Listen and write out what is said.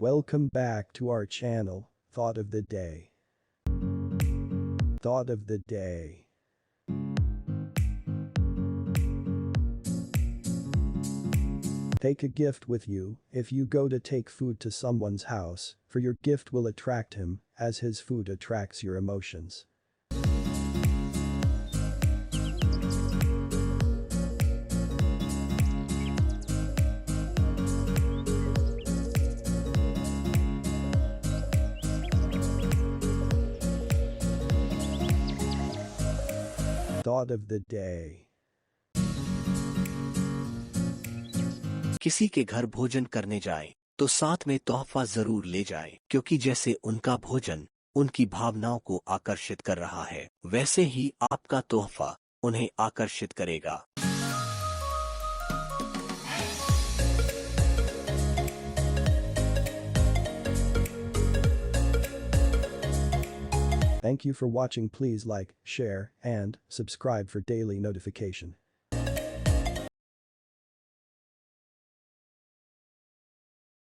Welcome back to our channel, Thought of the Day. Thought of the Day. Take a gift with you if you go to take food to someone's house, for your gift will attract him, as his food attracts your emotions. Thought of the Day. किसी के घर भोजन करने जाए तो साथ में तोहफा जरूर ले जाए, क्योंकि जैसे उनका भोजन उनकी भावनाओं को आकर्षित कर रहा है, वैसे ही आपका तोहफा उन्हें आकर्षित करेगा। Thank you for watching. Please like, share, and subscribe for daily notification.